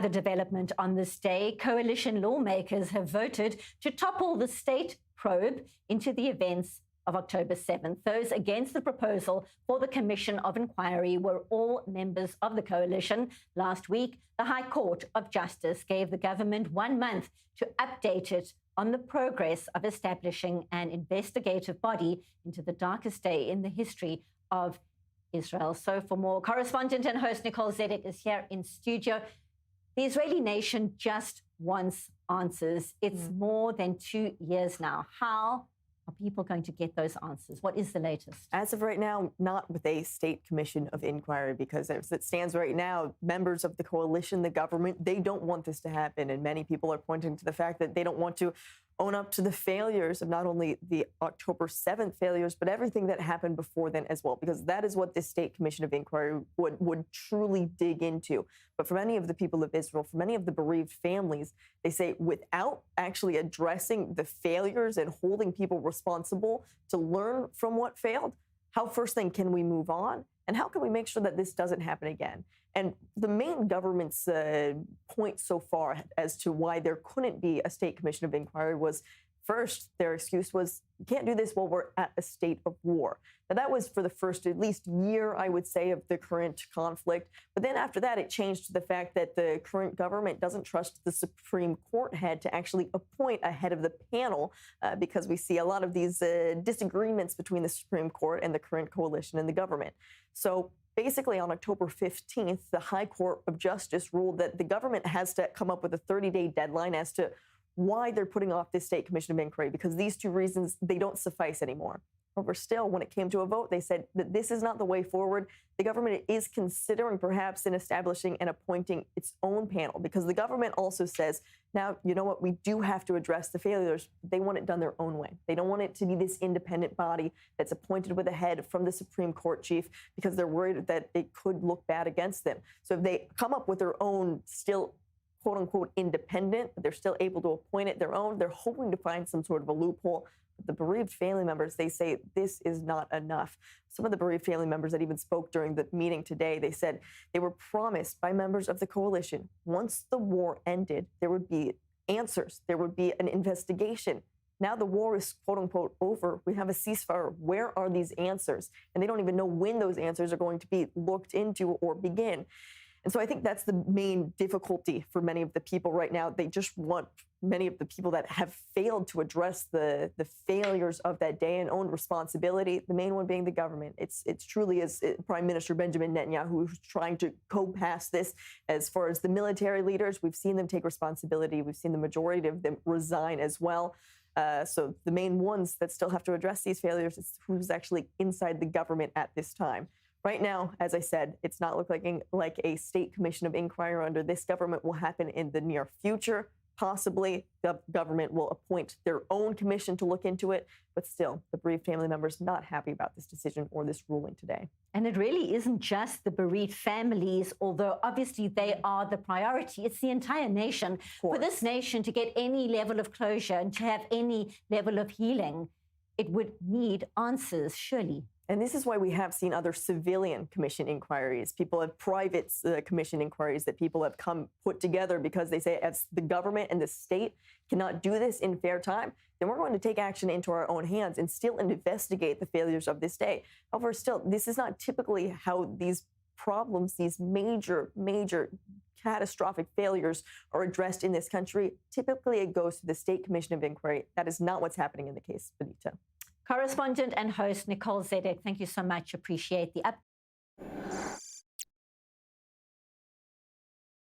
The development on this day, coalition lawmakers have voted to topple the state probe into the events of October 7th. Those against the proposal for the Commission of Inquiry were all members of the coalition. Last week, the High Court of Justice gave the government 1 month to update it on the progress of establishing an investigative body into the darkest day in the history of Israel. So for more, correspondent and host Nicole Zedeck is here in studio. The Israeli nation just wants answers. It's more than 2 years now. How are people going to get those answers? What is the latest? As of right now, not with a state commission of inquiry, because as it stands right now, members of the coalition, the government, they don't want this to happen. And many people are pointing to the fact that they don't want to own up to the failures of not only the October 7th failures, but everything that happened before then as well, because that is what this state commission of inquiry would truly dig into. But for many of the people of Israel, for many of the bereaved families, they say without actually addressing the failures and holding people responsible to learn from what failed, how first thing can we move on? And how can we make sure that this doesn't happen again? And the main government's point so far as to why there couldn't be a state commission of inquiry was, first, their excuse was, you can't do this while we're at a state of war. Now, that was for the first at least year, I would say, of the current conflict. But then after that, it changed to the fact that the current government doesn't trust the Supreme Court head to actually appoint a head of the panel, because we see a lot of these disagreements between the Supreme Court and the current coalition and the government. So basically, on October 15th, the High Court of Justice ruled that the government has to come up with a 30-day deadline as to why they're putting off this state commission of inquiry, because these two reasons, they don't suffice anymore. However, still, when it came to a vote, they said that this is not the way forward. The government is considering perhaps in establishing and appointing its own panel, because the government also says, now, you know what, we do have to address the failures. They want it done their own way. They don't want it to be this independent body that's appointed with a head from the Supreme Court chief, because they're worried that it could look bad against them. So if they come up with their own still quote unquote independent, but they're still able to appoint it their own, they're hoping to find some sort of a loophole. But the bereaved family members, they say this is not enough. Some of the bereaved family members that even spoke during the meeting today, they said they were promised by members of the coalition, once the war ended, there would be answers, there would be an investigation. Now the war is quote unquote over. We have a ceasefire. Where are these answers? And they don't even know when those answers are going to be looked into or begin. And so I think that's the main difficulty for many of the people right now. They just want many of the people that have failed to address the failures of that day and own responsibility, the main one being the government. It's truly as Prime Minister Benjamin Netanyahu who's trying to go past this. As far as the military leaders, we've seen them take responsibility. We've seen the majority of them resign as well. So the main ones that still have to address these failures is who's actually inside the government at this time. Right now, as I said, it's not looking like a state commission of inquiry under this government will happen in the near future. Possibly the government will appoint their own commission to look into it. But still, the bereaved family members not happy about this decision or this ruling today. And it really isn't just the bereaved families, although obviously they are the priority. It's the entire nation. For this nation to get any level of closure and to have any level of healing, it would need answers, surely. And this is why we have seen other civilian commission inquiries. People have private commission inquiries that people have put together because they say as the government and the state cannot do this in fair time, then we're going to take action into our own hands and still investigate the failures of this day. However, still, this is not typically how these problems, these major catastrophic failures are addressed in this country. Typically, it goes to the State Commission of Inquiry. That is not what's happening in the case, Benita. Correspondent and host Nicole Zedeck, thank you so much. Appreciate the update.